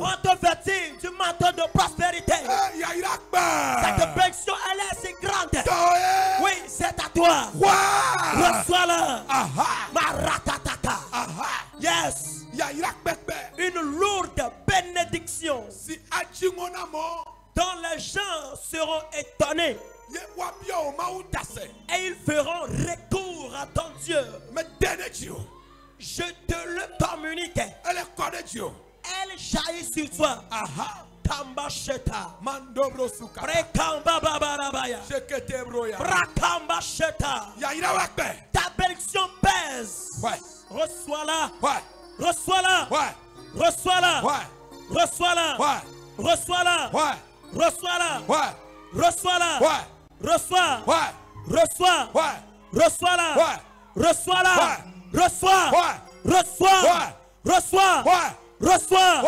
On te vêtit du manteau de prospérité. Cette bénédiction, elle est si grande. Oui, c'est à toi. Reçois-la. Maratatata. Yes. Une lourde bénédiction dont les gens seront étonnés. Et ils feront recours à ton Dieu. Je te le communique. Elle jaillit sur toi. Kamba Sheta. Mandobro Suka. Rekamba Babarabaya. Rakamba Sheta. Ta bénédiction pèse. Reçois-la. Reçois-la. Reçois-la. Reçois-la. Reçois-la. Reçois-la. Reçois-la. Reçois. Reçois. Reçois-la. Reçois-la. Reçois. Reçois. Reçois. Reçois.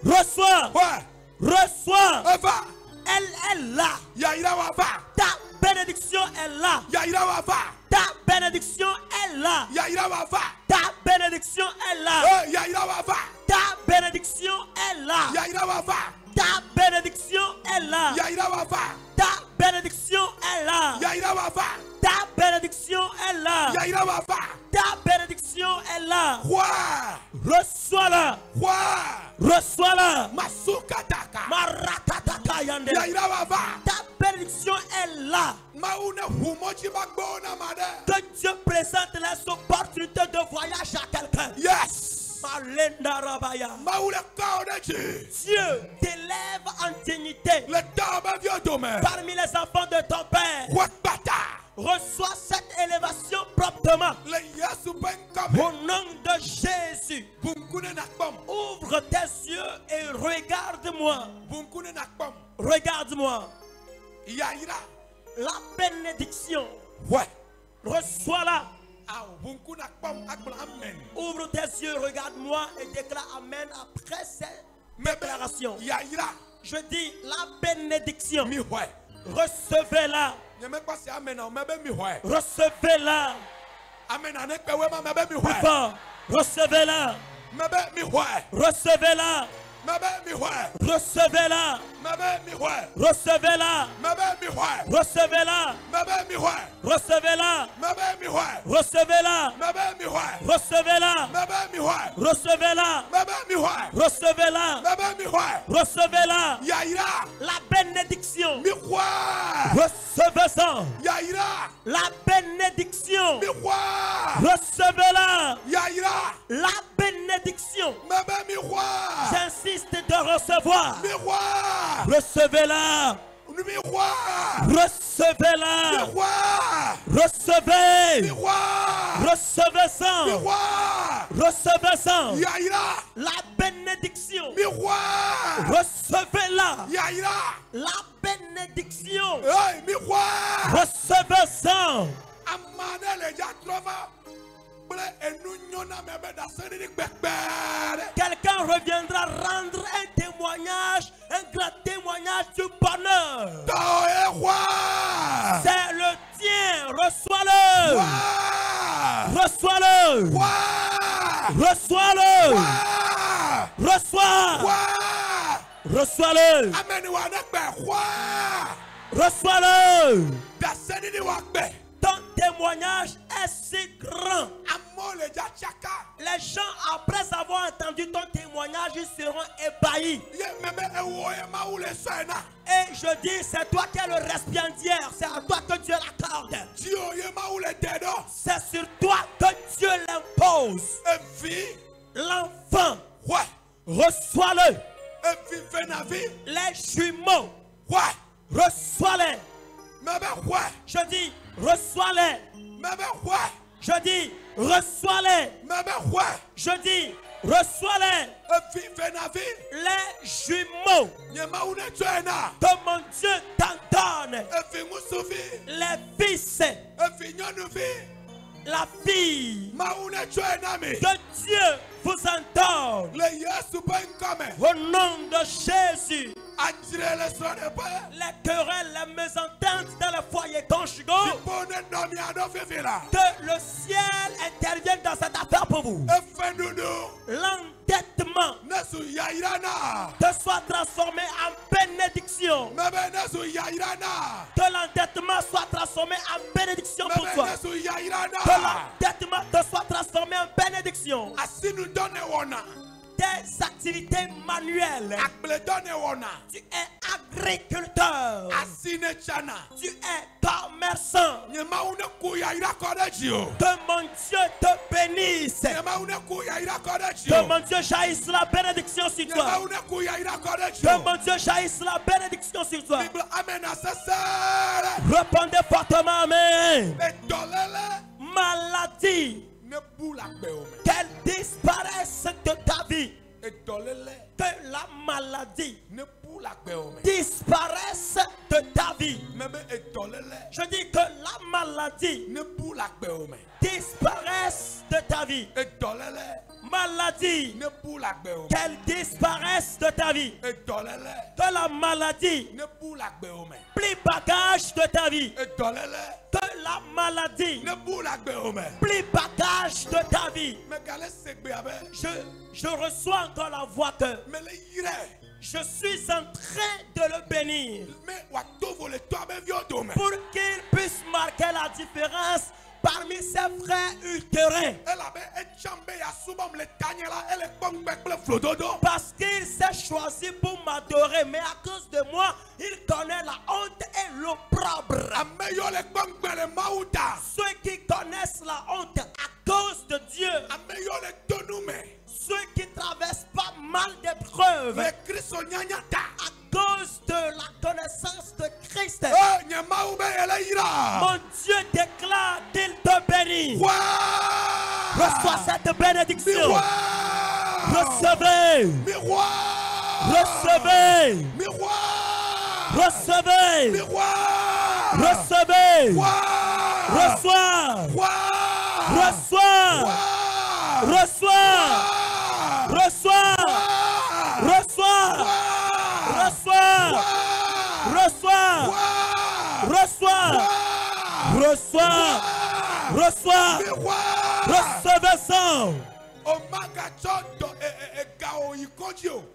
Reçois. Reçois. Elle est là. Ta bénédiction est là. Ta bénédiction est là. Ta bénédiction est là. Ta bénédiction est là. Ta bénédiction est là. Ta bénédiction est là. Ta bénédiction est là. Ta bénédiction est là. Reçois-la. Reçois-la. Maratataka yande. Ta bénédiction est là. Que Dieu présente les opportunités de voyage à quelqu'un. Yes. Dieu t'élève en dignité parmi les enfants de ton Père. Reçois cette élévation promptement. Au nom de Jésus, ouvre tes yeux et regarde-moi. Regarde-moi. La bénédiction. Reçois-la. Ouvre tes yeux, regarde-moi et déclare Amen après cette déclaration. Je dis la bénédiction. Recevez-la. Recevez-la. Plus fort. Recevez-la. Recevez-la. Recevez-la. Recevez-la. Recevez-la. Recevez-la. Recevez-la. Recevez-la. Recevez-la. Recevez-la. Recevez-la. La bénédiction. Recevez-en. La bénédiction. Recevez-la. La bénédiction. J'insiste de recevoir. Recevez-la. Recevez-la. Recevez. Recevez-en. Recevez-en. La bénédiction. Recevez-la. La bénédiction. Recevez-en. Quelqu'un reviendra rendre un témoignage, un grand témoignage du bonheur. C'est le tien. Reçois-le. Reçois-le. Reçois-le. Reçois. Reçois-le. Reçois-le. Ton témoignage est si grand. Les gens, après avoir entendu ton témoignage, ils seront ébahis. Et je dis, c'est toi qui es le récipiendaire. C'est à toi que Dieu l'accorde. C'est sur toi que Dieu l'impose. L'enfant, reçois-le. Les jumeaux, reçois-les. Je dis, reçois-les. Je dis, reçois-les. Je dis, reçois-les. Les jumeaux que mon Dieu t'entende. Les fils. La fille. Que Dieu vous entende. Au nom de Jésus. Les querelles, les mésententes dans le foyer conjugal. Que le ciel intervienne dans cette affaire pour vous. L'endettement. te soit transformé en bénédiction. Que l'endettement soit transformé en bénédiction pour toi. Que l'endettement te soit transformé en bénédiction. Tes activités manuelles. Tu es agriculteur. Tu es commerçant. Que mon Dieu te bénisse. Que mon Dieu jaillisse la bénédiction sur toi. Que mon Dieu jaillisse la bénédiction sur toi. Répondez fortement amen. Maladie, qu'elle disparaisse de ta vie. Que la maladie disparaisse de ta vie. Je dis que la maladie disparaisse de ta vie. Maladie, qu'elle disparaisse de ta vie. Que la maladie plie bagage de ta vie. Que la maladie plie bagage de ta vie. Je reçois encore la voix que je suis en train de le bénir pour qu'il puisse marquer la différence parmi ses frères ultérins. Parce qu'il s'est choisi pour m'adorer, mais à cause de moi, il connaît la honte et l'opprobre. Ceux qui connaissent la honte à cause de Dieu, ceux qui traversent pas mal d'épreuves à cause de la connaissance de Christ, mon Dieu déclare qu'il te bénit. Reçois cette bénédiction. Recevez. Recevez. Recevez. Recevez. Reçois. Reçois. Reçois. Reçois. Reçois. Reçois. Reçois. Reçois. Reçois. Reçois. Recevez ça.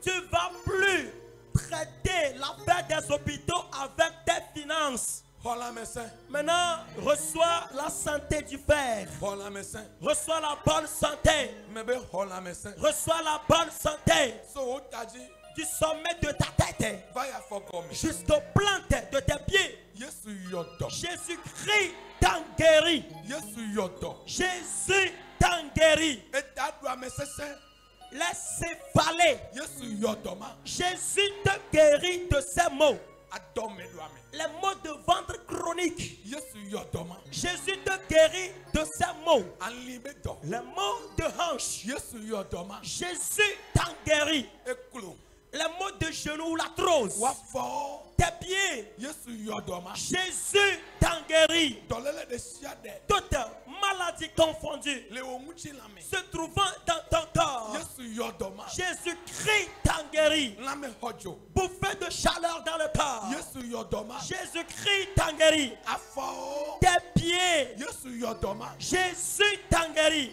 Tu ne vas plus traiter l'affaire des hôpitaux avec tes finances. Maintenant, reçois la santé du Père. Reçois la bonne santé. Reçois la bonne santé. Du sommet de ta tête jusqu'aux plantes de tes pieds. Jésus-Christ t'en guérit. Jésus t'en guérit. Laissez parler. Jésus te guérit de ces maux. Les maux de ventre chronique. Jésus te guérit de ces maux. Les maux de hanche. Jésus t'en guérit. Les maux de genoux, l'arthrose. Tes pieds. Jésus t'en guérit. Toute maladie confondue se trouvant dans ton corps, Jésus-Christ t'en guérit. Bouffée de chaleur dans le corps, Jésus-Christ t'en guérit. Tes pieds, Jésus t'en guérit.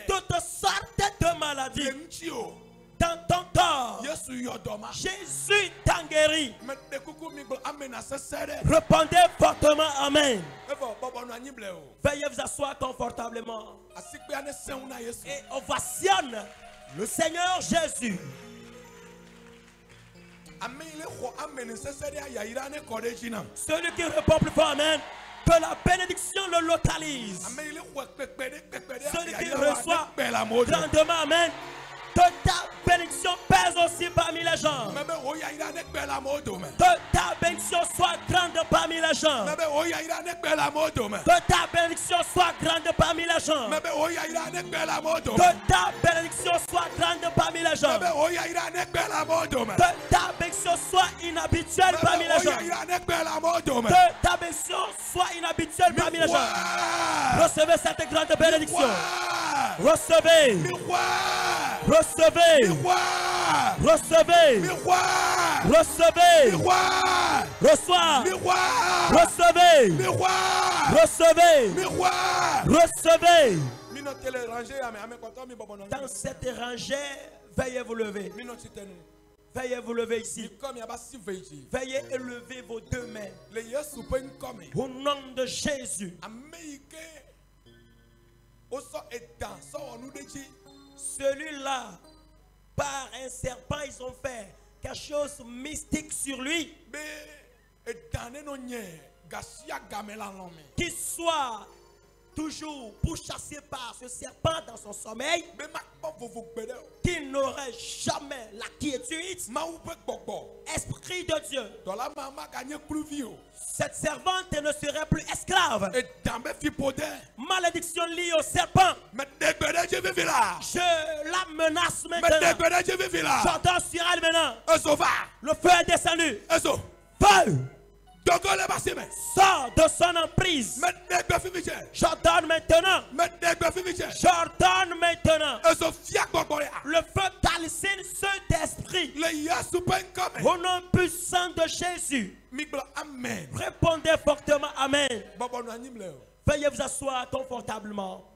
Toutes sortes de maladies dans ton corps, Jésus t'en guérit. Répondez fortement amen. Veuillez vous asseoir confortablement et ovationne le Seigneur Jésus. Celui qui répond plus fort amen, que la bénédiction le localise. Celui qui reçoit grandement amen, que ta bénédiction pèse aussi parmi les gens. Que ta bénédiction soit grande parmi les gens. Que ta bénédiction soit grande parmi les gens. Que ta bénédiction soit grande parmi les gens. Que ta bénédiction soit inhabituelle parmi les gens. Que ta bénédiction soit inhabituelle parmi les gens. Recevez cette grande bénédiction. Recevez. Recevez. Recevez. Recevez. Reçois. Recevez. Recevez. Recevez. Dans cette rangée Veuillez vous lever. Veuillez vous lever ici. Veuillez élever vos deux mains. Au nom de Jésus. Celui-là, par un serpent, ils ont fait quelque chose de mystique sur lui. Qu'il soit toujours pourchassé par ce serpent dans son sommeil, qu'il n'aurait jamais la quiétude. Esprit de Dieu, cette servante ne serait plus esclave. Malédiction liée au serpent, je la menace maintenant. J'entends sur elle maintenant. Le feu est descendu. Feu! Sors de son emprise. J'ordonne maintenant. J'ordonne maintenant. Le feu calcine cet esprit. Au nom puissant de Jésus. Répondez fortement Amen. Veuillez vous asseoir confortablement.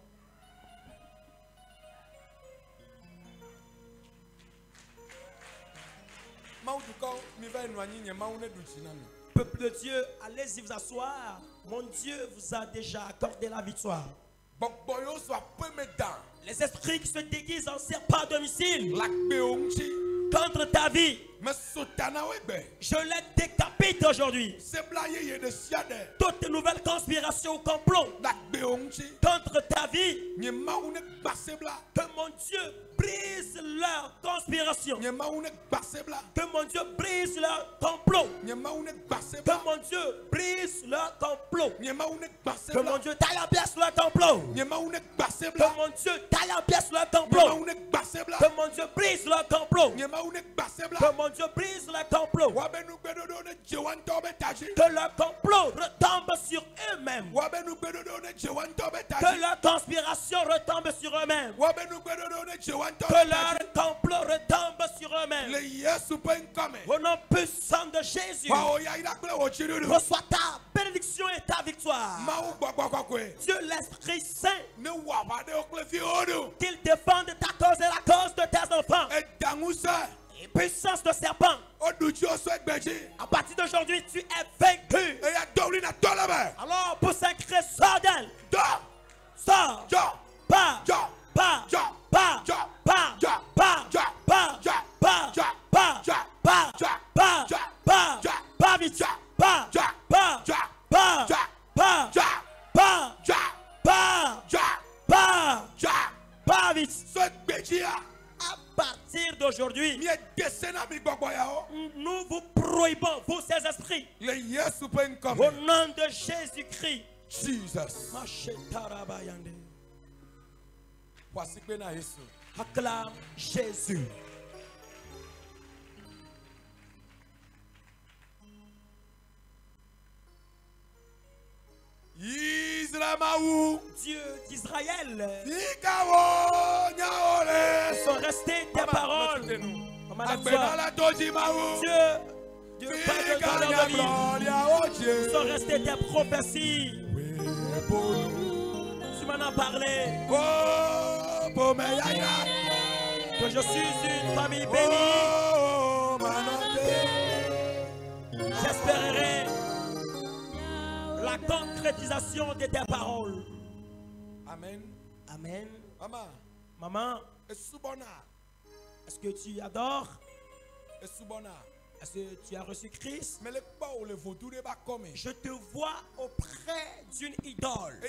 Peuple de Dieu, allez-y vous asseoir. Mon Dieu vous a déjà accordé la victoire. Les esprits qui se déguisent en serpent domicile contre ta vie, je les décapite aujourd'hui. Toute nouvelle conspiration ou complot contre ta vie, que mon Dieu brise leur conspiration, que mon Dieu brise leur complot, que mon Dieu brise leur complot, que mon Dieu taille en pièces leur complot, que mon Dieu taille en pièces leur complot, que mon Dieu brise leur complot, que mon Dieu brise leur complot, que leur complot retombe sur eux-mêmes, que leur conspiration retombe sur eux-mêmes, que leur complot retombe sur eux-mêmes. Au nom puissant de Jésus, reçois ta bénédiction et ta victoire. Dieu l'Esprit Saint, qu'il défende ta cause et la cause de tes enfants. Et puissance de serpent, à partir d'aujourd'hui tu es vaincu. Alors pour un cri, sors d'elle. Sors. Pas. À partir d'aujourd'hui, nous vous prohibons, vous ces esprits, au nom de Jésus-Christ. Acclame Jésus. Dieu d'Israël, sont restées tes paroles. Dieu, sont restées tes prophéties. Tu m'en as parlé. Que je suis une famille bénie. J'espérerai la concrétisation de tes paroles. Amen. Amen. Maman, est-ce que tu adores? Est-ce que tu as reçu Christ? Je te vois auprès d'une idole.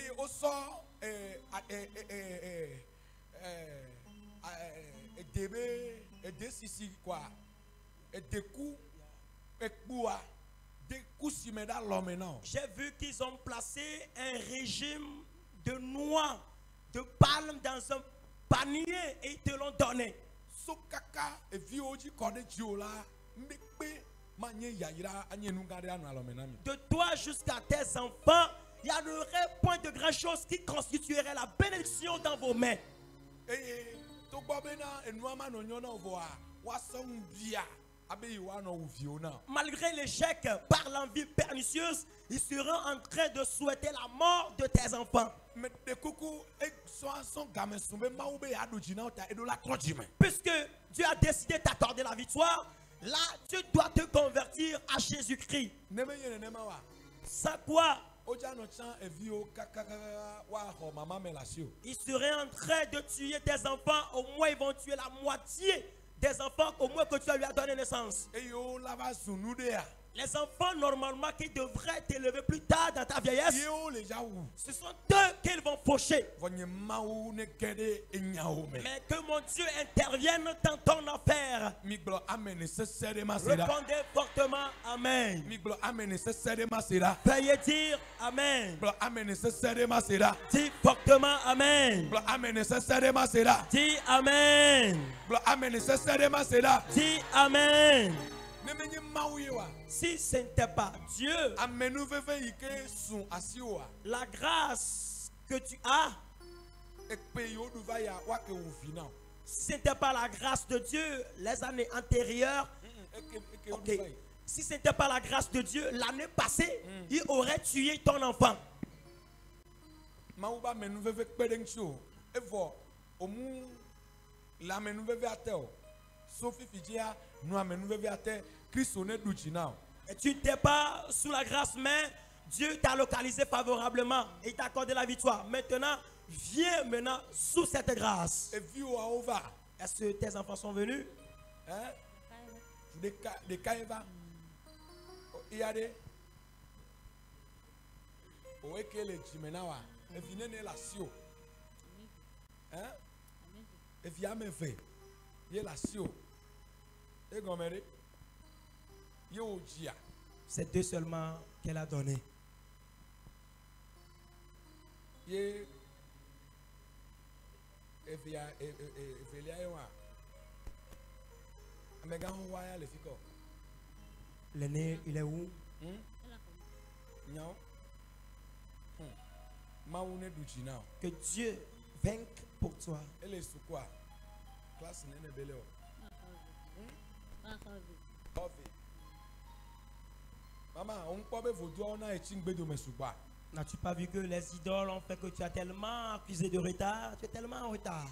J'ai vu qu'ils ont placé un régime de noix, de palme dans un panier et ils te l'ont donné. De toi jusqu'à tes enfants, il n'y aurait point de grand chose qui constituerait la bénédiction dans vos mains. Malgré l'échec par l'envie pernicieuse, ils seront en train de souhaiter la mort de tes enfants. Puisque Dieu a décidé de t'accorder la victoire, là tu dois te convertir à Jésus-Christ. Sans quoi il serait en train de tuer tes enfants. Au moins ils vont tuer la moitié des enfants au moins que tu lui as donné naissance. Les enfants normalement qui devraient t'élever plus tard dans ta vieillesse, ce sont eux qu'ils vont faucher. Mais que mon Dieu intervienne dans ton affaire. Répondez fortement Amen. Veuillez dire Amen. Dis fortement Amen. Dis Amen. Dis Amen. Si ce n'était pas Dieu, la grâce que tu as, si ce n'était pas la grâce de Dieu, les années antérieures, okay. Si ce n'était pas la grâce de Dieu, l'année passée, il aurait tué ton enfant. Et tu n'étais pas sous la grâce, mais Dieu t'a localisé favorablement et t'a accordé la victoire. Maintenant, viens maintenant sous cette grâce. Est-ce que tes enfants sont venus? C'est deux seulement qu'elle a donné. L'aîné, il est où? Que Dieu vainque pour toi. N'as-tu pas vu que les idoles ont fait que tu as tellement accusé de retard? Tu es tellement en retard.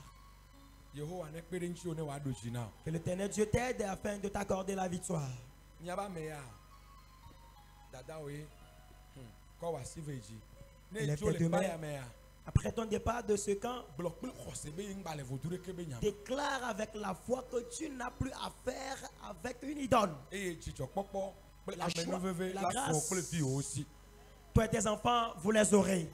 Que l'Éternel Dieu t'aide afin de t'accorder la victoire. Il était demain. Après ton départ de ce camp, déclare avec la foi que tu n'as plus à faire avec une idole. La joie, la grâce, toi et tes enfants, vous les aurez.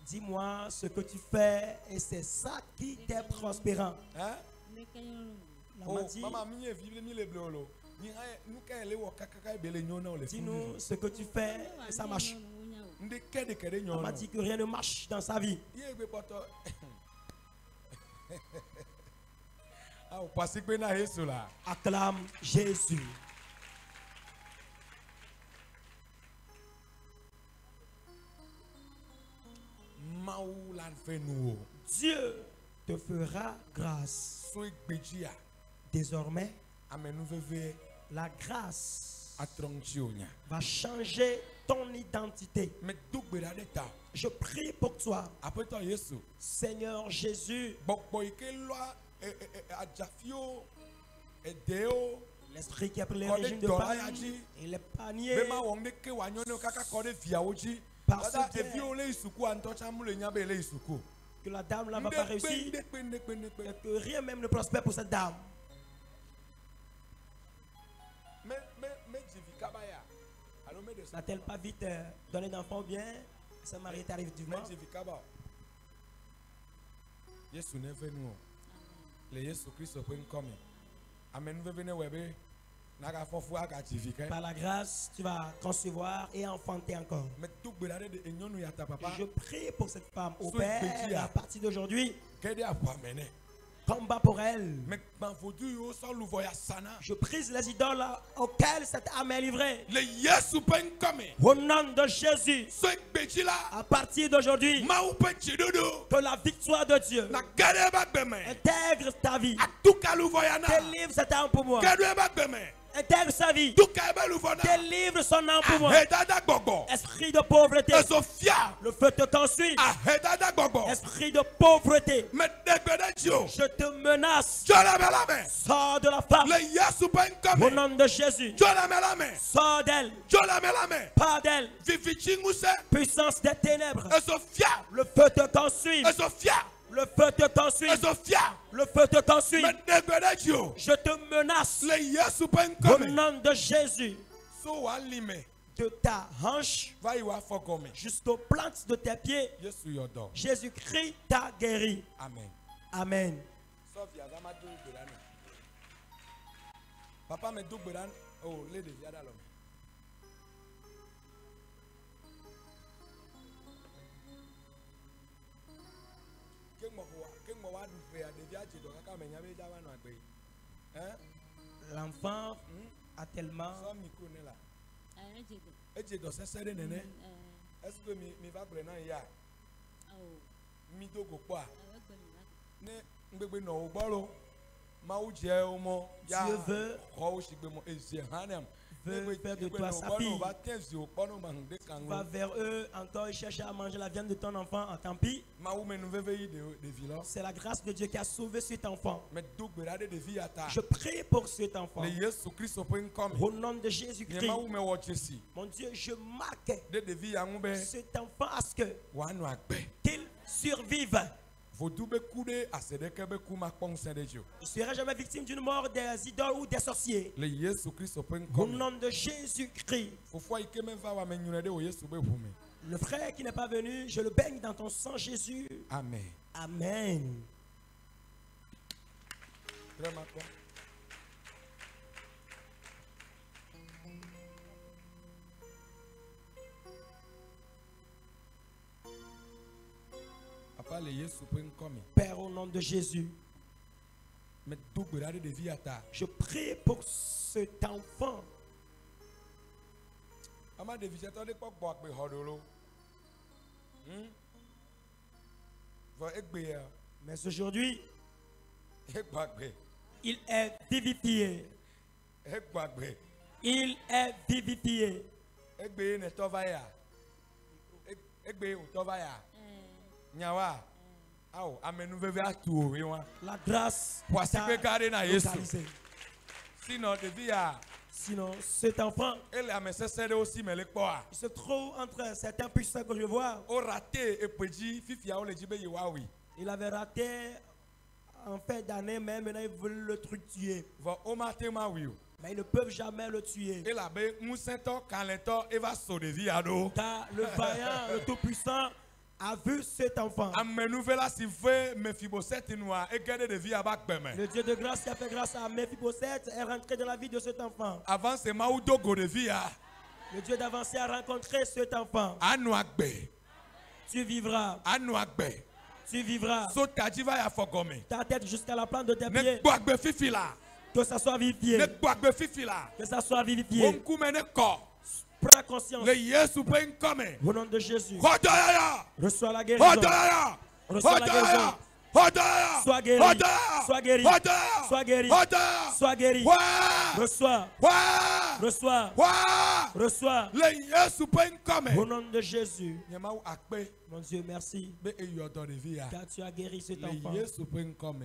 Dis-moi ce que tu fais et c'est ça qui t'est prospérant. Dis-nous ce que tu fais et ça marche. On m'a dit que rien ne marche dans sa vie. Acclame Jésus. Dieu te fera grâce. Désormais, la grâce va changer ton identité. Je prie pour toi, Seigneur Jésus. L'esprit qui a pris les régimes de paille et les paniers parce que la dame là va pas réussir et que rien même ne prospère pour cette dame. N'a-t-elle pas vite donné d'enfants bien? Sa mari est arrivé du monde. Par la grâce, tu vas concevoir et enfanter encore. Je prie pour cette femme au Père à partir d'aujourd'hui. Combat pour elle. Je prise les idoles auxquelles cette âme est livrée. Au nom de Jésus, à partir d'aujourd'hui, que la victoire de Dieu intègre ta vie. Délivre cette âme pour moi. Intègre sa vie. Délivre son âme pour moi. Esprit de pauvreté. Le feu te consume. Esprit de pauvreté. Je te menace. Sors de la femme. Au nom de Jésus. Sors d'elle. Pas d'elle. Puissance des ténèbres. Le feu te consume. Le feu te consume. Le feu te consume. Je te menace. Au nom de Jésus. De ta hanche jusqu'aux plantes de tes pieds. Jésus-Christ t'a guéri. Amen. Amen. Papa me do beran. Oh, lady, yada lo. L'enfant a tellement. Est-ce que mi va prendre ya? Mi do go pa. Ne ngbe no gboro. Ma u je omo ya. Dieu veut faire de toi sa fille. Va vers eux encore et cherche à manger la viande de ton enfant. Tant pis. C'est la grâce de Dieu qui a sauvé cet enfant. Je prie pour cet enfant. Au nom de Jésus-Christ. Mon Dieu, je marque cet enfant à ce qu'il survive. Je ne serai jamais victime d'une mort des idoles ou des sorciers. Au nom de Jésus-Christ. Le frère qui n'est pas venu, je le baigne dans ton sang, Jésus. Amen. Amen. Père, au nom de Jésus, je prie pour cet enfant. Mais aujourd'hui, il est vivifié. Il est vivifié. La grâce sinon cet enfant il se trouve entre certains puissants que je vois. Il avait raté en fin d'année, mais maintenant ils veulent le tuer. Mais ils ne peuvent jamais le tuer. Car le vaillant, le tout-puissant a vu cet enfant. Le Dieu de grâce qui a fait grâce à Mephibosheth est rentré dans la vie de cet enfant. Le Dieu d'avancée a rencontré cet enfant. Tu vivras. Tu vivras. Ta tête jusqu'à la plante de tes pieds. Que ça soit vivifié. Que ça soit vivifié. Prends conscience. Au nom de Jésus. Reçois la guérison. Reçois la guérison. Sois guéri. Sois guéri. Sois guéri. Sois guéri. Reçois. Reçois. Reçois. Au nom de Jésus. Mon Dieu, merci. Car tu as guéri cet enfant.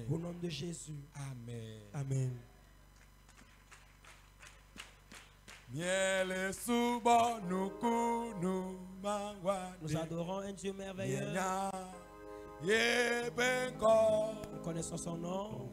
Au nom de Jésus. Amen. Amen. Nous adorons un Dieu merveilleux. Nous connaissons son nom.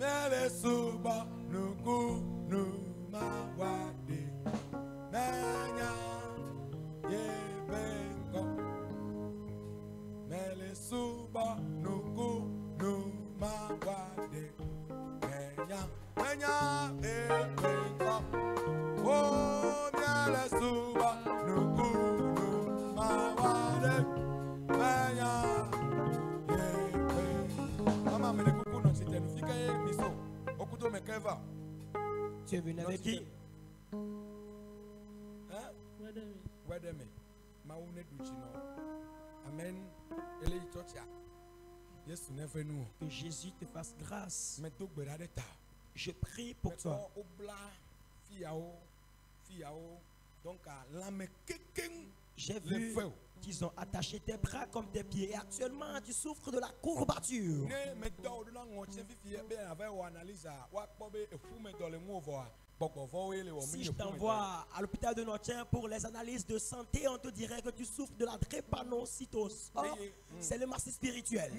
Tu es venu avec qui? Que Jésus te fasse grâce. Je prie pour toi. J'ai vu qu'ils ont attaché tes bras comme tes pieds. Et actuellement, tu souffres de la courbature. Si je t'envoie à l'hôpital de Notien pour les analyses de santé, on te dirait que tu souffres de la drépanocytose. Or, c'est le marché spirituel.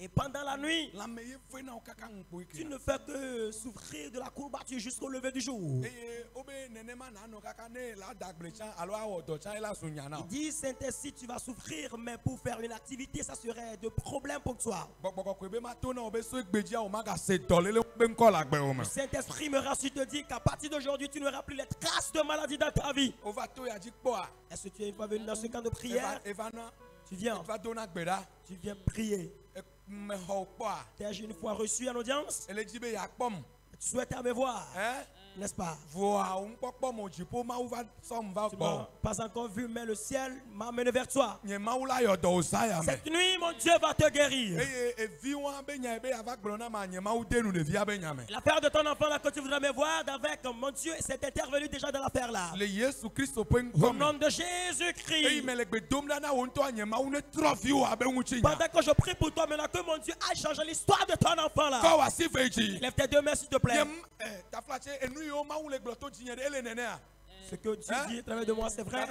Et pendant la nuit, tu ne fais que souffrir de la courbature jusqu'au lever du jour. Il dit, Saint-Esprit, tu vas souffrir, mais pour faire une activité, ça serait de problème pour toi. Le Saint-Esprit me rassure, te dit qu'à partir d'aujourd'hui, tu n'auras plus les traces de maladie dans ta vie. Est-ce que tu es une fois venu dans ce camp de prière? Tu viens prier. Tu as une fois reçu en audience? Tu souhaites me voir, n'est-ce pas? Tu m'as pas encore vu, mais le ciel m'a amené vers toi. Cette nuit, mon Dieu va te guérir. L'affaire de ton enfant là que tu voudrais me voir avec, mon Dieu, c'est intervenu déjà dans l'affaire là. Au nom de Jésus-Christ. Pendant que je prie pour toi, maintenant que mon Dieu a changé l'histoire de ton enfant là. Lève tes deux mains s'il te plaît. Ce que tu dis à travers de moi, c'est vrai.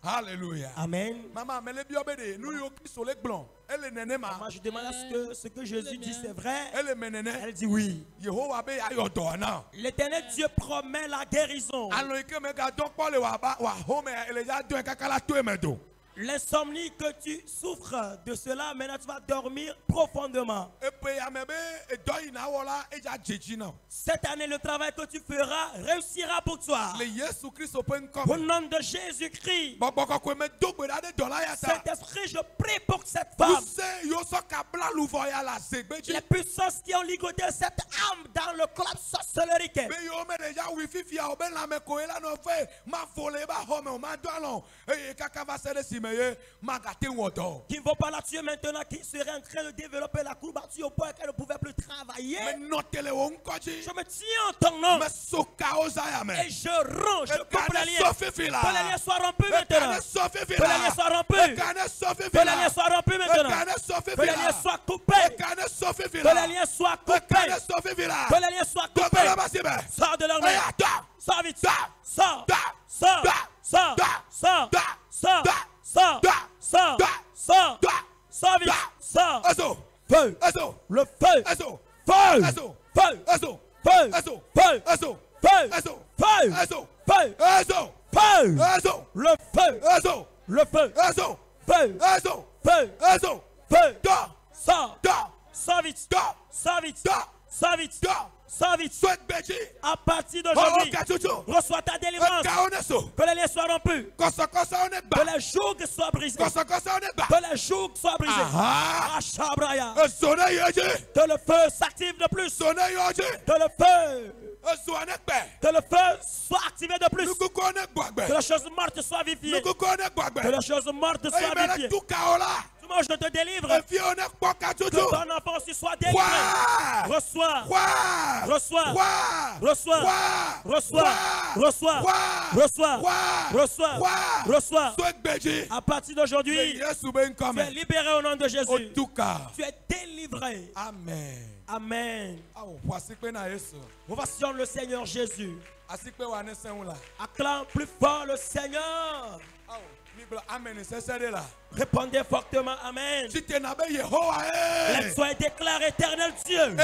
Alléluia. Amen. Maman, je demande à ce que Jésus dit, c'est vrai. Elle dit oui. L'Éternel Dieu promet la guérison. L'insomnie que tu souffres de cela, maintenant tu vas dormir profondément. Cette année, le travail que tu feras réussira pour toi. Au nom de Jésus-Christ. Saint-Esprit, je prie pour cette femme. Les puissances qui ont ligoté cette âme dans le club sorcellerie. Qui ne vont pas la tuer maintenant, qui serait en train de développer la courbature au point qu'elle ne pouvait plus travailler. Je me tiens en ton nom. Et je romps, je coupe les liens. Que les liens soient rompus maintenant. Que les liens soient rompus. Que les liens soient rompus maintenant. Que les liens soient coupés. Que les liens soient coupés. Que les liens soient coupés. Sors de leur main. Sors vite. Sors. Sors. Sors. Sors. Sors. Sors. Sors. Sors. Sors. Sors vite. Sors. Feu. Le feu. Feu. Feu. Feu. Feu. Feu. Feu. Feu. Feu. Le feu. Le feu. Feu. Feu. Feu. Sors. Sors vite. Sors vite. Sors vite. Sors vite. À partir d'aujourd'hui, reçois ta délivrance. Que les liens soient rompus. Que les jougs soient brisés. Que les jougs soient brisés. Achabraya. Que le feu s'active de plus. Que le feu. Que le feu soit activé de plus. Que les choses mortes soient vivifiées. Que les choses mortes soient vivifiées. Moi je te délivre. Que ton enfant aussi soit délivré. Reçois. Reçois. Reçois. Reçois. Reçois. Reçois. Reçois. Reçois. À partir d'aujourd'hui, tu es libéré au nom de Jésus. Tu es délivré. Amen. Amen. Ovationne le Seigneur Jésus. Acclame plus fort le Seigneur. Répondez fortement Amen. Let soit déclaré éternel Dieu.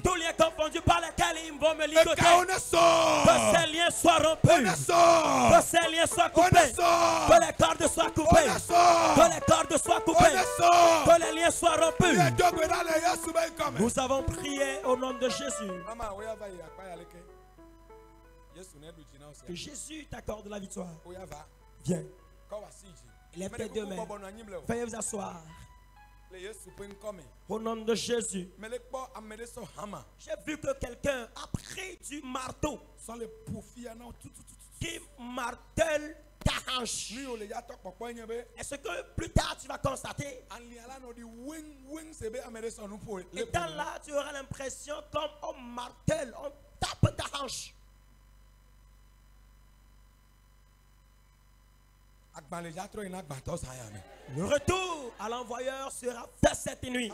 Tous liens confondus par lesquels ils vont me ligoter. Que ces liens soient rompus. Que ces liens soient coupés. Que les cordes soient coupées. Que les cordes soient coupées. Que les liens soient rompus. Nous avons prié au nom de Jésus. Que Jésus t'accorde la victoire. Viens. Lève tes deux mains. Veuillez vous asseoir. Au nom de Jésus. J'ai vu que quelqu'un a pris du marteau. qui martèle ta hanche. Est-ce que plus tard tu vas constater? Et dans là, tu auras l'impression comme on martèle, on tape ta hanche. Le retour à l'envoyeur sera fait cette nuit.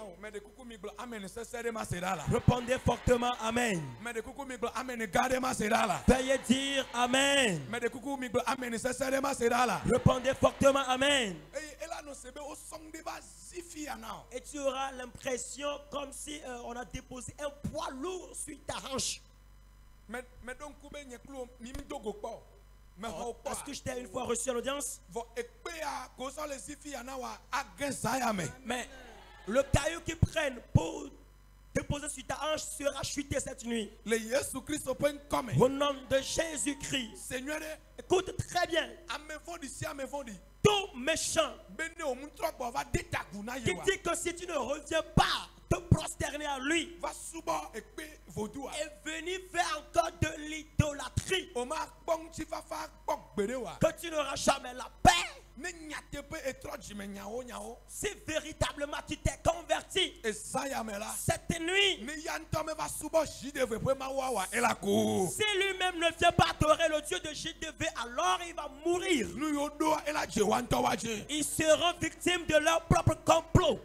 Répondez fortement Amen. Veuillez dire Amen. Répondez fortement Amen. Et tu auras l'impression comme si on a déposé un poids lourd sur ta hanche. Est-ce que je t'ai une fois reçu en audience? Mais le caillou qu'ils prennent pour déposer sur ta hanche sera chuté cette nuit. Au nom de Jésus-Christ. Écoute très bien. Tout méchant qui dit que si tu ne reviens pas te prosterner à lui et venir faire encore de l'idolâtrie, que tu n'auras jamais la paix. Si véritablement tu t'es converti cette nuit, si lui-même ne vient pas adorer le Dieu de JDV, alors il va mourir. Ils seront victimes de leur propre complot.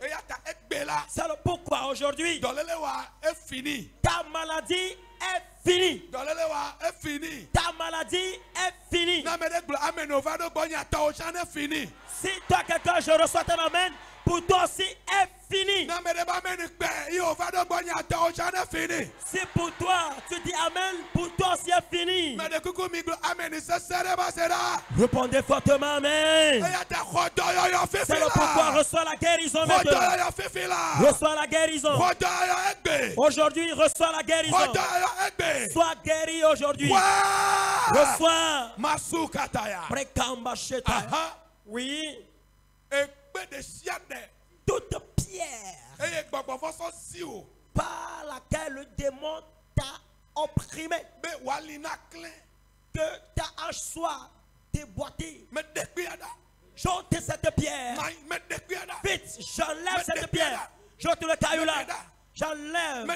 C'est le pourquoi aujourd'hui ta maladie est finie. Ta maladie est finie. Si toi quelqu'un je reçois ton amen, pour toi aussi est fini. Si pour toi tu dis amen, pour toi aussi est fini. Répondez fortement amen. C'est le pourquoi reçois la guérison maintenant. Reçois la guérison. Aujourd'hui reçois la guérison. Sois guéri aujourd'hui. Reçois. Oui. Toute pierre par laquelle le démon t'a opprimé, que ta hanche soit déboîtée. J'ôte cette pierre. Vite, j'enlève cette pierre. J'ôte le caillou là. J'enlève,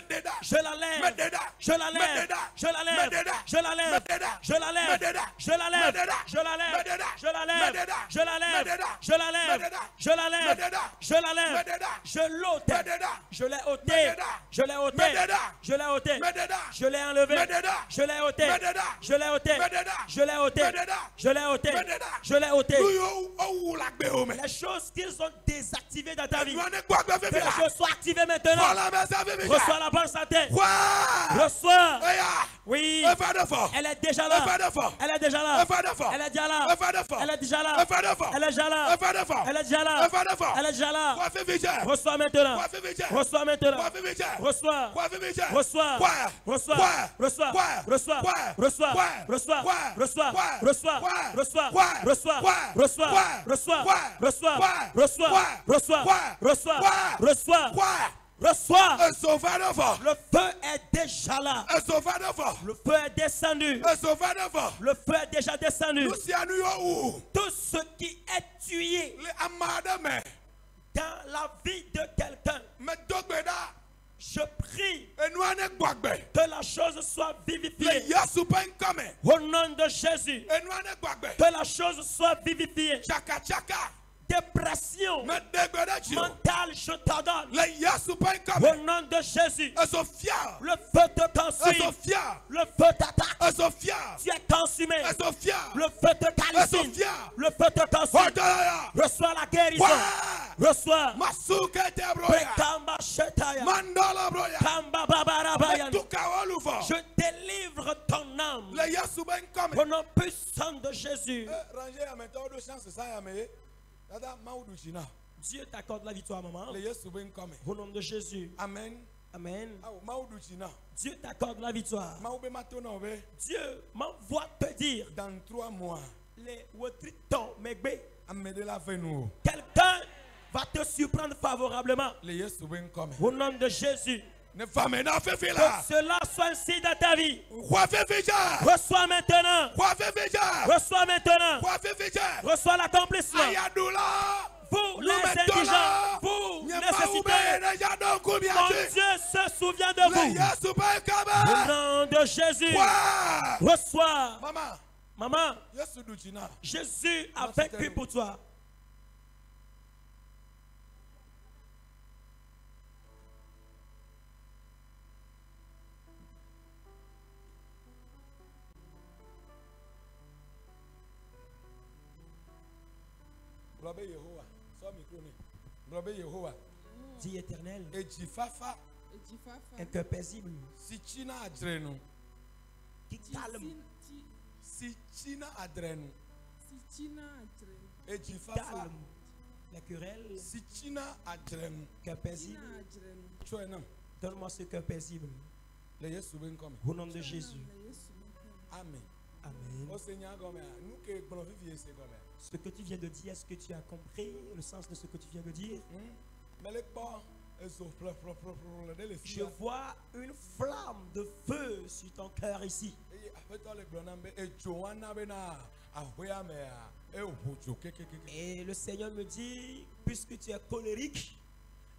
je l'enlève, je l'enlève, je l'enlève, je l'enlève, je l'enlève, je l'enlève, je l'enlève, je l'enlève, je l'enlève, je l'enlève, je l'enlève, je l'enlève, je l'ôte, je l'ai ôté, je l'ai ôté, je l'ai ôté, je l'ai enlevé, je l'ai ôté, je l'ai ôté, je l'ai ôté, je l'ai ôté, je l'ai ôté. Les choses qu'ils ont désactivées dans ta vie, que les choses soient activées maintenant. Reçois la bonne santé. Reçois. Oui. Elle est déjà là. Elle est déjà là. Elle est déjà là. Elle est déjà là. Elle est déjà là. Elle est déjà là. Elle est déjà là. Reçois maintenant. Reçois maintenant. Reçois. Reçois. Reçois. Reçois. Reçois. Reçois. Reçois. Reçois. Reçois. Reçois. Reçois. Reçois. Reçois. Reçois. Reçois. Reçois. Reçois. Reçois. Reçois. Le feu est déjà là. Le feu est descendu. Le feu est déjà descendu. Tout ce qui est tué dans la vie de quelqu'un, je prie que la chose soit vivifiée. Au nom de Jésus, que la chose soit vivifiée. Dépression mentale, je t'ordonne. Au nom de Jésus, le feu te consume. Le feu t'attaque. Tu es consumé. Le feu te calcine. Le feu te consume. Reçois la guérison. Reçois. Je délivre ton âme. Au nom puissant de Jésus. Dieu t'accorde la victoire, maman. Au nom de Jésus. Amen. Amen. Dieu t'accorde la victoire. Dieu m'envoie te dire dans 3 mois, quelqu'un va te surprendre favorablement. Au nom de Jésus. Que cela soit ainsi dans ta vie. Reçois maintenant. Reçois maintenant. Reçois l'accomplissement. Vous les indigents, vous nécessitez. Mon Dieu se souvient de vous. Au nom de Jésus. Reçois. Maman, Jésus a vaincu pour toi. Dis éternel, un cœur paisible, qui calme, calme la querelle, cœur paisible. Donne-moi ce cœur paisible. Au nom de Jésus. Amen. Amen. Ce que tu viens de dire, est-ce que tu as compris le sens de ce que tu viens de dire? Je vois une flamme de feu sur ton cœur ici. Et le Seigneur me dit, puisque tu es colérique,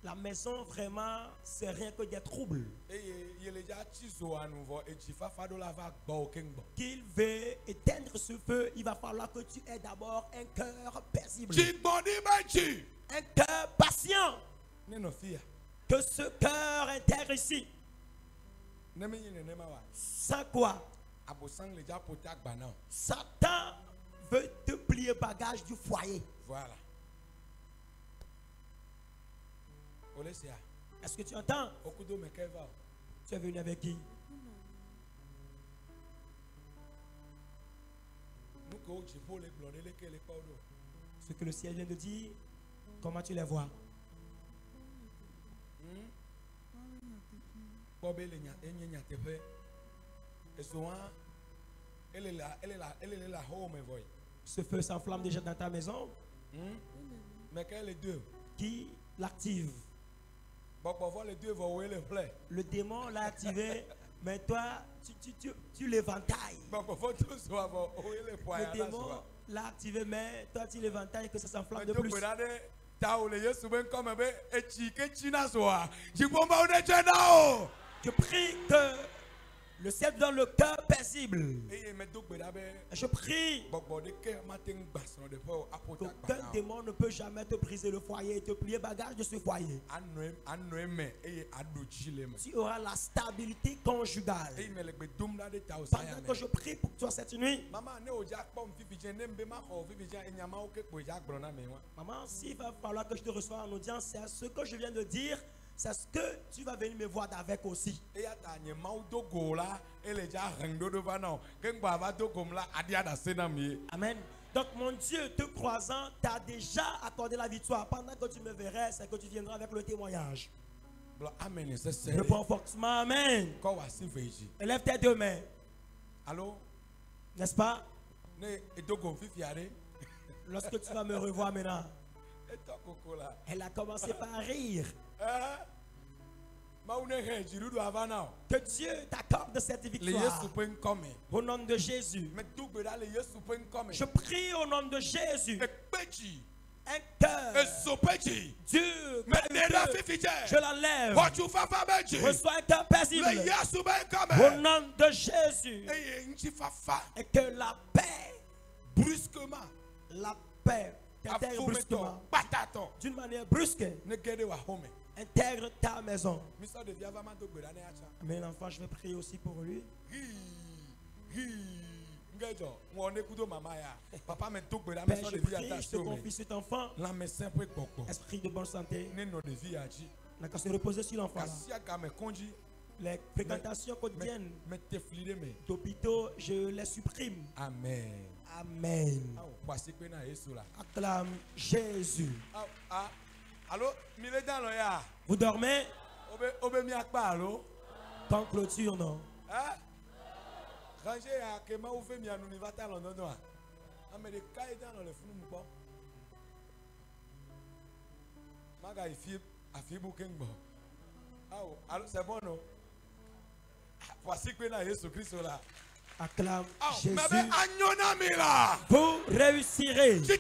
la maison vraiment c'est rien que des troubles. Qu'il veut éteindre ce feu, il va falloir que tu aies d'abord un cœur paisible, un cœur patient. Que ce cœur intègre ici. Sans quoi Satan veut te plier bagage du foyer. Voilà. Est-ce que tu entends? Tu es venu avec qui? Ce que le ciel vient de dire, comment tu les vois? Ce feu s'enflamme déjà dans ta maison. Qui l'active? Le démon l'a activé, mais toi, tu l'éventailles. Le démon l'a activé, mais toi, tu l'éventailles que ça s'enflamme de plus. Je prie que le ciel donne le cœur paisible. Je prie qu'aucun démon ne peut jamais te briser le foyer et te plier bagage de ce foyer. Tu auras la stabilité conjugale. Pendant que je prie pour toi cette nuit, maman, s'il va falloir que je te reçoive en audience, c'est ce que je viens de dire. C'est ce que tu vas venir me voir avec aussi. Amen. Donc mon Dieu, te croisant, t'a déjà accordé la victoire. Pendant que tu me verrais, c'est que tu viendras avec le témoignage. Réponds fortement, amen. Lève tes deux mains. Allô? N'est-ce pas? Lorsque tu vas me revoir maintenant, elle a commencé par rire. Que Dieu t'accorde cette victoire. Au nom de Jésus. Je prie au nom de Jésus. Un cœur dur, je l'enlève. Reçois un cœur paisible. Au nom de Jésus. Et que la paix, brusquement, la paix t'intègre brusquement, d'une manière brusque, intègre ta maison. Mais l'enfant, je vais prier aussi pour lui. Père, je prie, je te confie cet enfant. Esprit de bonne santé, n'a qu'à se reposer sur l'enfant. Les fréquentations quotidiennes d'hôpitaux, je les supprime. Amen. Amen. Acclame Jésus. Allô, vous dormez? Quand clôture, non? C'est bon, non? Voici que Jésus Christ là. Acclame Jésus. Vous réussirez. Let's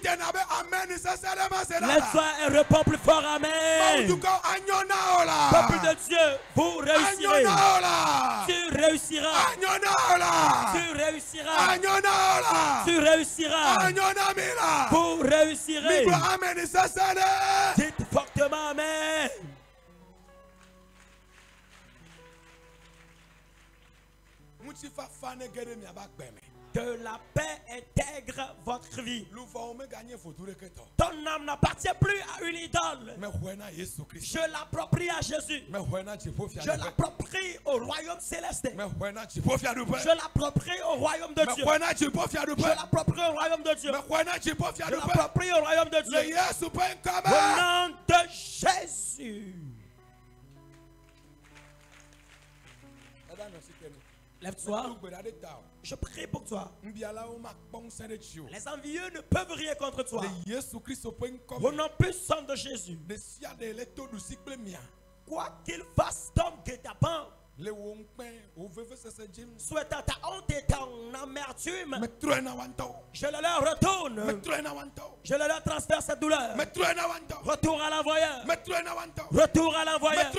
répond plus fort, amen. Peuple de Dieu, vous réussirez. Tu réussiras. Tu réussiras. Tu réussiras. Vous réussirez. Dites fortement amen. Que la paix intègre votre vie. Ton âme n'appartient plus à une idole. Je l'approprie à Jésus. Je l'approprie au royaume céleste. Je l'approprie au royaume de Dieu. Je l'approprie au royaume de Dieu. Je l'approprie au royaume de Dieu. Au nom de Jésus. Lève-toi. Je prie pour toi. Les envieux ne peuvent rien contre toi. Au nom puissant de Jésus. Quoi qu'il fasse, ton guet-apens, souhaitant ta honte et ton amertume, je le leur retourne. Je le leur transfère cette douleur. Retour à l'envoyeur. Retour à l'envoyeur.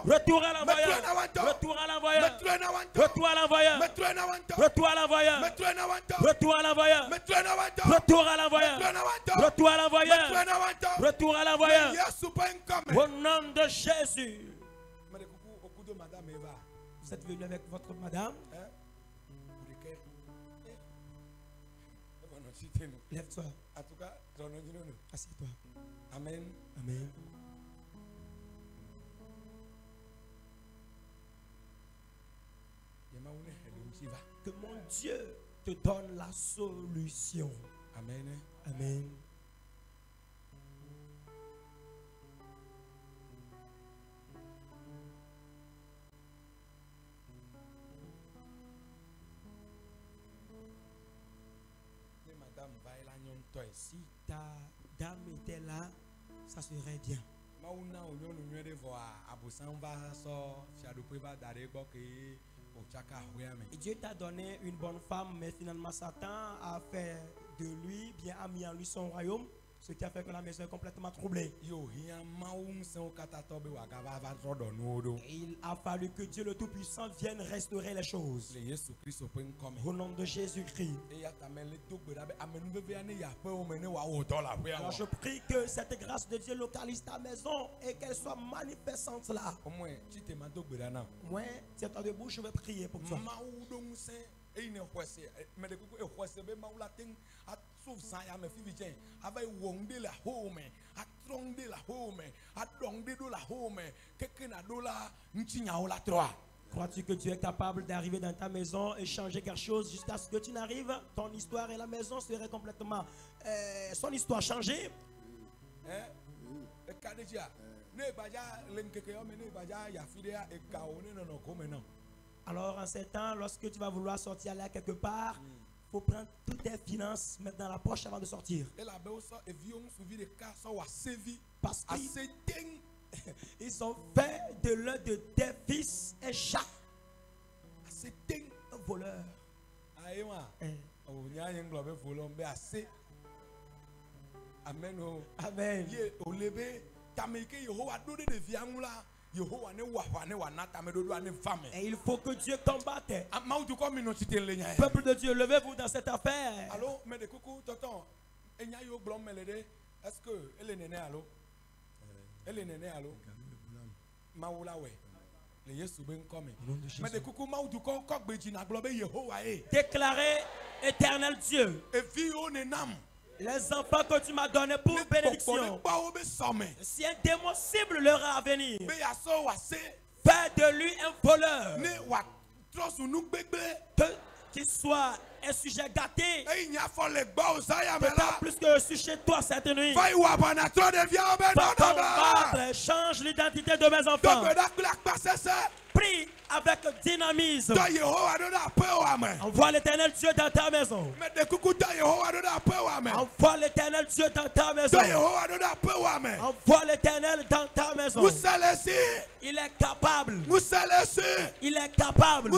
Retour à l'envoyeur. Retour à l'envoyeur. Retour à l'envoyeur. Retour à l'envoyeur. Retour à l'envoyeur. Retour à l'envoyeur. Retour à l'envoyeur. Retour à l'envoyeur. Au nom de Jésus. Vous êtes venu avec votre madame. Lève-toi. Assieds-toi. Amen. Amen. Que mon Dieu te donne la solution. Amen. Amen. Si ta dame était là, ça serait bien. Et Dieu t'a donné une bonne femme, mais finalement Satan a fait de lui, bien a mis en lui son royaume, ce qui a fait que la maison est complètement troublée. Et il a fallu que Dieu le Tout-Puissant vienne restaurer les choses. Au nom de Jésus-Christ. Alors je prie que cette grâce de Dieu localise ta maison et qu'elle soit manifestante là. Moi, c'est en debout, je vais prier pour toi. Crois-tu que tu es capable d'arriver dans ta maison et changer quelque chose jusqu'à ce que tu n'arrives? Ton histoire et la maison seraient complètement son histoire changée. Alors en ces temps, lorsque tu vas vouloir sortir là quelque part, il faut prendre toutes tes finances, mettre dans la poche avant de sortir. Parce qu'ils ont fait de l'un de tes fils un chat, un voleur. Amen. Amen. Et il faut que Dieu combatte. Peuple de Dieu, levez-vous dans cette affaire. Allô, mais de coucou, tonton. Est-ce que elle est nénée, allô? Elle est nénée, allô? Maoula, ouais. Déclarez éternel Dieu. Les enfants que tu m'as donnés pour bénédiction. Si un démon cible leur a à venir, fais de lui un voleur. Qu'il soit un sujet gâté. Peut-être plus que sujet toi cette nuit. Va combattre, change l'identité de mes enfants. Prie avec dynamisme. Envoie l'Éternel Dieu dans ta maison. Envoie l'Éternel Dieu dans ta maison. Envoie l'Éternel dans ta maison. Il est capable. Il est capable.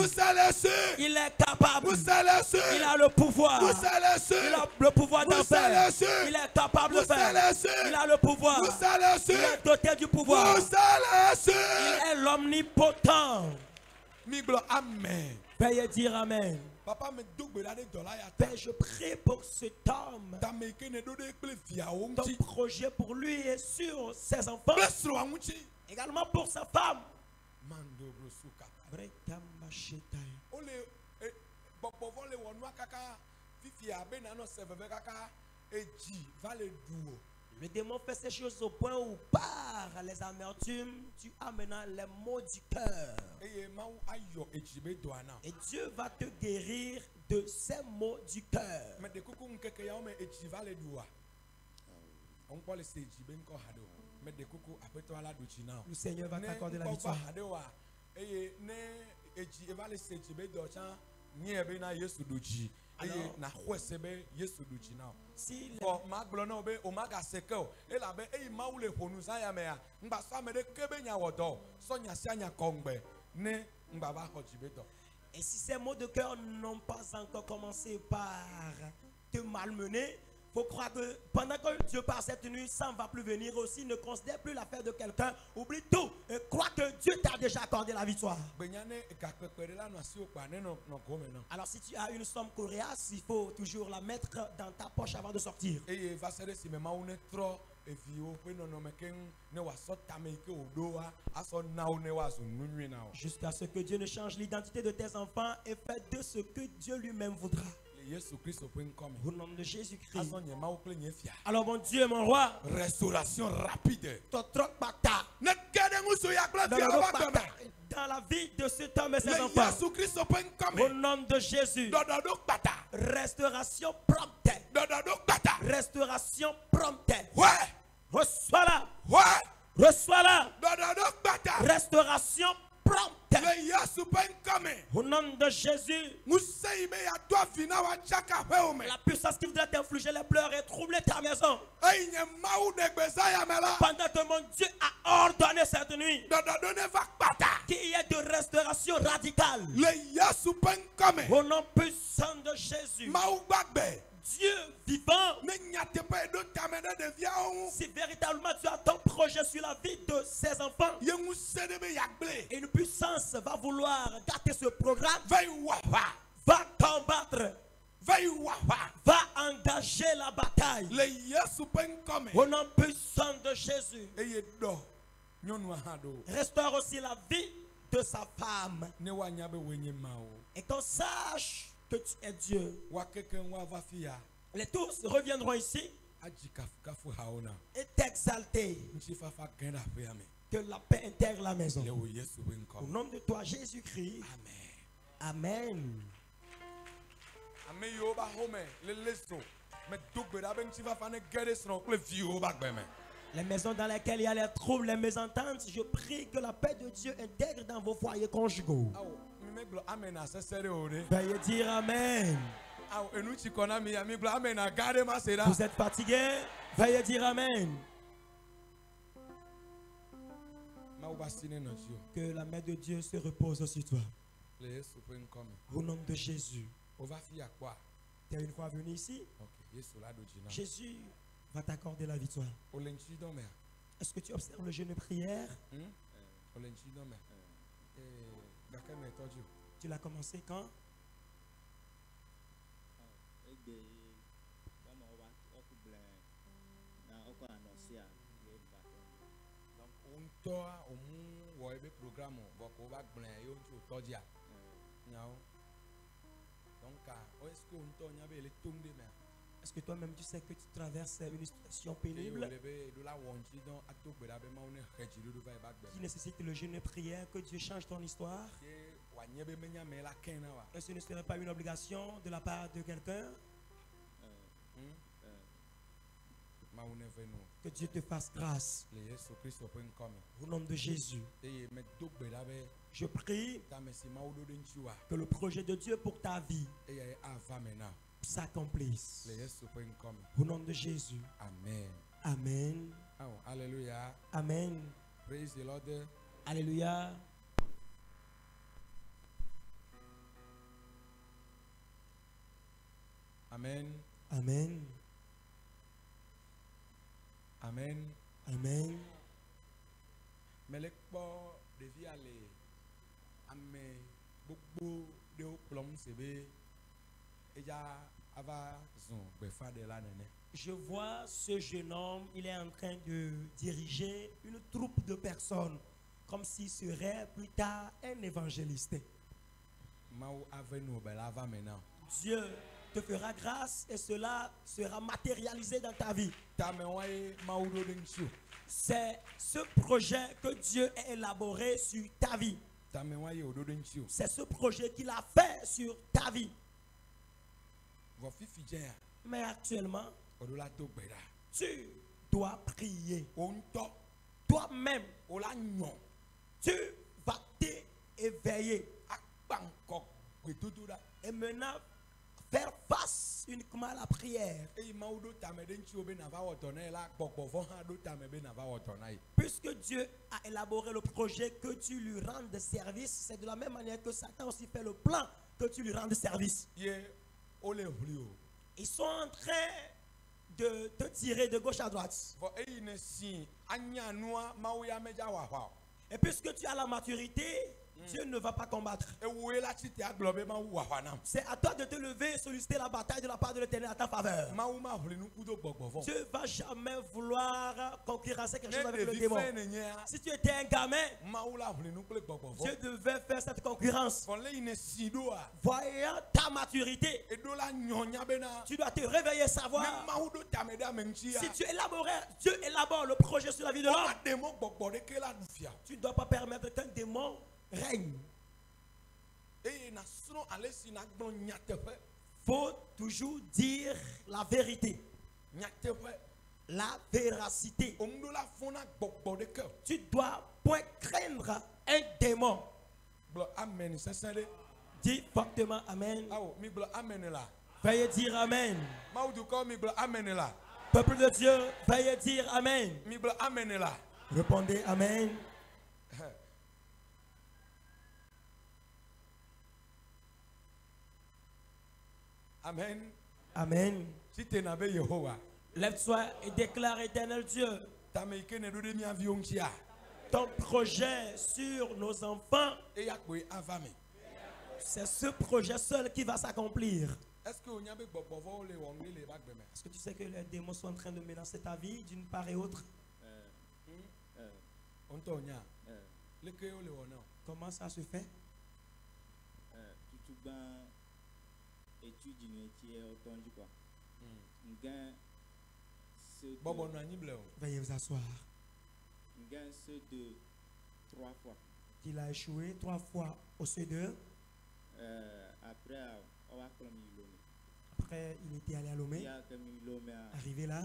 Il est capable. Il a le pouvoir. Il a le pouvoir d'en faire. Il est capable de faire. Il a le pouvoir. Il est doté du pouvoir. Il est l'omnipotent. Amen. Veuillez dire Amen. Père, je prie pour cet homme. Ton projet pour lui et sur ses enfants. Également pour sa femme. Le démon fait ces choses au point où par les amertumes, tu as maintenant les mots du cœur. Et Dieu va te guérir de ces mots du cœur. Le Seigneur va t'accorder la victoire. Alors, si et si ces mots de cœur n'ont pas encore commencé par te malmener, il faut croire que pendant que Dieu part cette nuit, ça ne va plus venir aussi. Ne considère plus l'affaire de quelqu'un. Oublie tout et crois que Dieu t'a déjà accordé la victoire. Alors si tu as une somme coriace, il faut toujours la mettre dans ta poche avant de sortir. Jusqu'à ce que Dieu ne change l'identité de tes enfants et fait de ce que Dieu lui-même voudra. Au nom de Jésus-Christ. Alors mon Dieu, mon roi, restauration rapide dans la vie de cet homme et ses enfants. Au nom de Jésus. Restauration prompte. Restauration prompte. Reçois-la. Reçois-la. Restauration prompte. Au nom de Jésus. La puissance qui voudrait t'infliger les pleurs et troubler ta maison. Pendant que mon Dieu a ordonné cette nuit qu'il y ait de restauration radicale. Au nom puissant de Jésus. Dieu vivant, si véritablement tu as ton projet sur la vie de ses enfants, une puissance va vouloir gâter ce programme, va combattre, va engager la bataille. Au nom puissant de Jésus, restaure aussi la vie de sa femme et qu'on sache que tu es Dieu. Les tous reviendront ici et t'exalter. Que la paix intègre la maison. Au nom de toi, Jésus-Christ. Amen. Les maisons dans lesquelles il y a les troubles, les mésententes, je prie que la paix de Dieu intègre dans vos foyers conjugaux. Veuillez dire Amen. Vous êtes fatigué? Veuillez dire Amen. Que la main de Dieu se repose sur toi. Au nom de Jésus. Tu es une fois venu ici? Jésus va t'accorder la victoire. Est-ce que tu observes le jeûne de prière? Tu l'as commencé quand? Est-ce que toi-même tu sais que tu traverses une situation pénible qui nécessite le jeûne de prière, que Dieu change ton histoire? Est-ce que ce ne serait pas une obligation de la part de quelqu'un? Que Dieu te fasse grâce. Au nom de Jésus. Je prie que le projet de Dieu pour ta vie s'accomplisse. Au nom de Jésus. Amen. Amen. Oh, alléluia. Amen. Praise the Lord. Alléluia. Amen. Amen. Amen. Amen. Mais les ports devient aller à mes beaucoup de plomb CB et ya ava zon befa de la nene. Je vois ce jeune homme, il est en train de diriger une troupe de personnes comme s'il serait plus tard un évangéliste. Dieu te fera grâce et cela sera matérialisé dans ta vie. C'est ce projet que Dieu a élaboré sur ta vie. C'est ce projet qu'il a fait sur ta vie. Mais actuellement, tu dois prier. Toi-même, tu vas t'éveiller. Et maintenant, faire face uniquement à la prière. Puisque Dieu a élaboré le projet que tu lui rendes service, c'est de la même manière que Satan aussi fait le plan que tu lui rendes service. Ils sont en train de te tirer de gauche à droite. Et puisque tu as la maturité, Dieu ne va pas combattre. C'est à toi de te lever et solliciter la bataille de la part de l'Éternel à ta faveur. Dieu ne va jamais vouloir concurrencer quelque chose avec le démon. Si tu étais un gamin, Dieu devait faire cette concurrence. Voyant ta maturité, tu dois te réveiller et savoir. Si Dieu élabore le projet sur la vie de l'homme, tu ne dois pas permettre qu'un démon règne. Faut toujours dire la vérité, la véracité. Tu dois point craindre un démon. Dis fortement amen. Veuillez dire amen. Peuple de Dieu, veuillez dire amen. Répondez amen. Amen. Amen. Si tu n'avais Jéhovah, lève-toi et déclare éternel Dieu. Ton projet sur nos enfants, c'est ce projet seul qui va s'accomplir. Est-ce que tu sais que les démons sont en train de menacer ta vie d'une part et autre? Comment ça se fait? Veuillez vous asseoir. Il a échoué 3 fois au C2. Après, il était allé à Lomé. Arrivé là.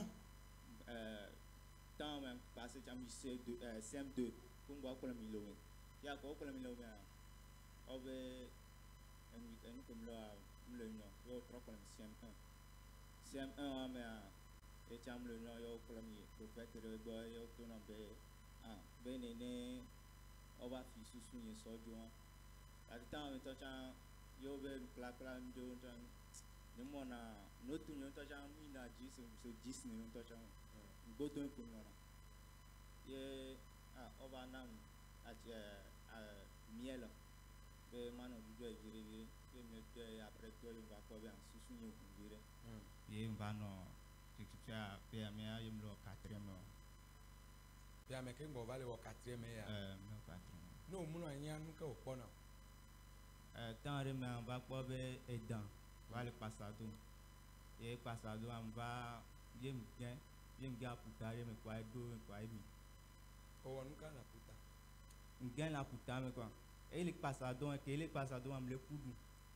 Ele passadão aquele passadão am le kudu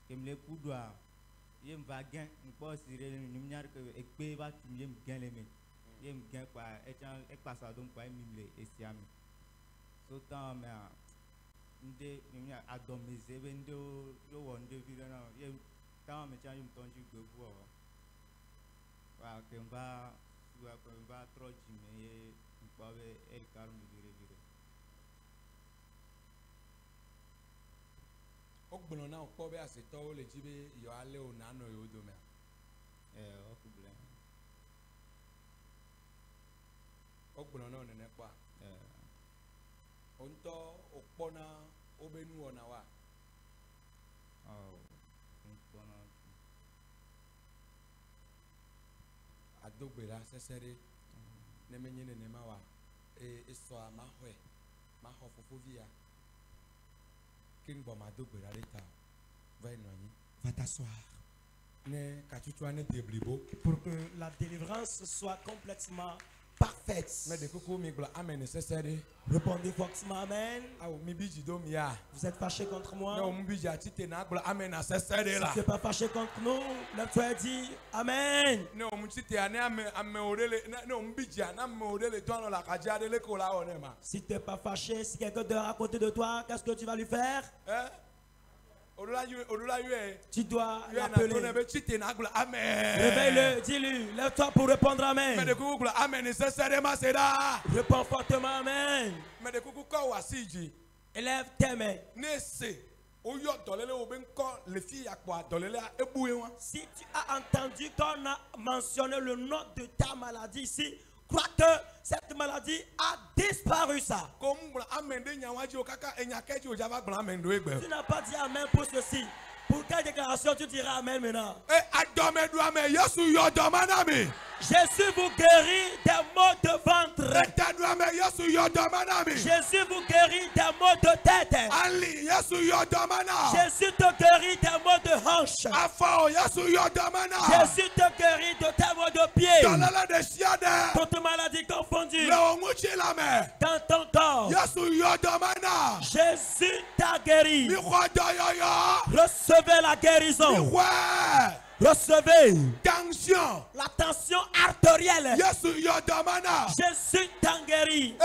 kem le kudu a yem va gain n'po sire n'imnyar que ekpe va tumyem gain le men il me gagne quoi et passe à donc quoi mimle et siam sautant mais il a adomisé vendo yo wonde vidana il tant mais tiens il me tondu de bois wa que va trop mais il peut el calme dire Ogbono na okpo be aseto o le jibe yo ale o na no yo do me. O problem. Ogbono na ne pa. Onto okpo na obenu ona wa. Onto na adogbera sesere ne menye ne ma wa so ama hwe ma ho fofovia. King Boma dogbera leta va enoni va t'asseoir ne kachuchwa ne deblibo pour que la délivrance soit complètement parfaite. Mais de coucou mi gla amen nécessaire. Répondez fortement amen. Ah mi biji do mi ya. Vous êtes fâché contre moi? Non mi biji atite na gla amen nécessaire là. Si tu n'es pas fâché contre nous, lève-toi et dis amen. Non mi tite ane ame orele non mi biji ana ame orele don la kaja de le kola onema. Si tu n'es pas fâché, si quelqu'un dort à côté de toi, qu'est-ce que tu vas lui faire? Tu dois l'appeler. Réveille-le, dis-lui, lève-toi pour répondre amen. Réponds fortement amen. Élève tes mains. Si tu as entendu qu'on a mentionné le nom de ta maladie ici, crois que cette maladie a disparu ça. Tu n'as pas dit amen pour ceci. Pour quelle déclaration tu diras amen maintenant? Jésus vous guérit des maux de ventre. Jésus vous guérit des maux de tête. Jésus te guérit des maux de hanche. Jésus te guérit de tes maux de pied. Toute maladie confondue. Dans ton corps. Jésus t'a guéri. Recevez la guérison. Recevez la tension artérielle. Jésus t'a guéri.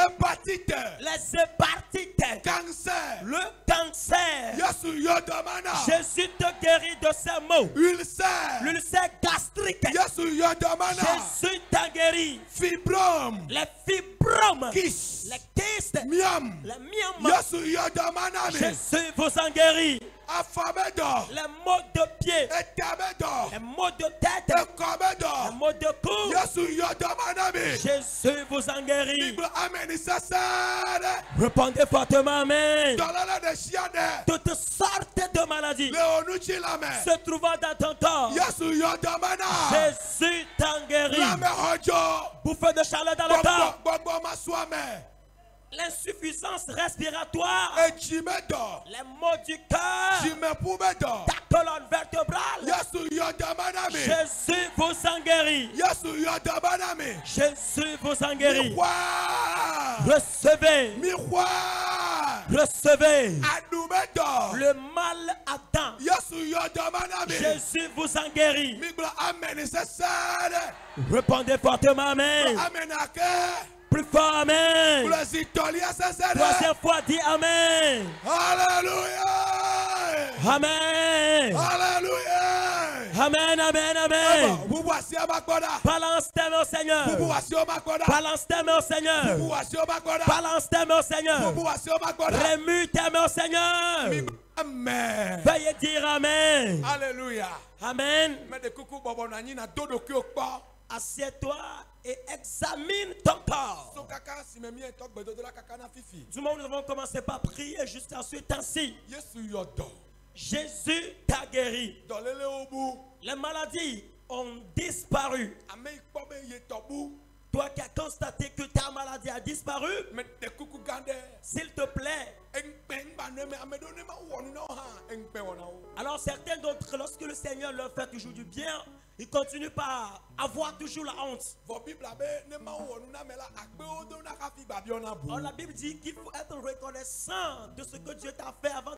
Les hépatites. Le cancer. Jésus te guérit de ces maux. L'ulcère gastrique. Jésus t'a guéri. Les fibromes. Les kystes. Les myomes. Jésus vous en guérit. Les maux de pied, les maux de tête, les maux de cou. Jésus vous en guérit. Répondez fortement amen. Toutes sortes de maladies se trouvant dans ton corps. Jésus t'en guérit. Bouffée de chaleur dans le corps. L'insuffisance respiratoire, les maux du cœur, ta colonne vertébrale. Jésus vous en guérit. Jésus vous en guérit. Recevez. Recevez le mal à dents. Jésus vous en guérit. Répondez fortement amen. Plus fort amen. Troisième fois dis amen. Alléluia. Amen. Alléluia. Amen, amen, amen. Balance tes mains au Seigneur. Balance tes mains au Seigneur. Balance tes mains au Seigneur. Remue tes mains au Seigneur. Amen. Veuillez dire amen. Alléluia. Amen. Assieds-toi et examine ton corps. Du moment où nous avons commencé par prier jusqu'à ce temps-ci, Jésus t'a guéri. Les maladies ont disparu. Toi qui as constaté que ta maladie a disparu, s'il te plaît. Alors certains d'entre eux, lorsque le Seigneur leur fait toujours du bien, ils continuent par avoir toujours la honte. Or, la Bible dit qu'il faut être reconnaissant de ce que Dieu t'a fait avant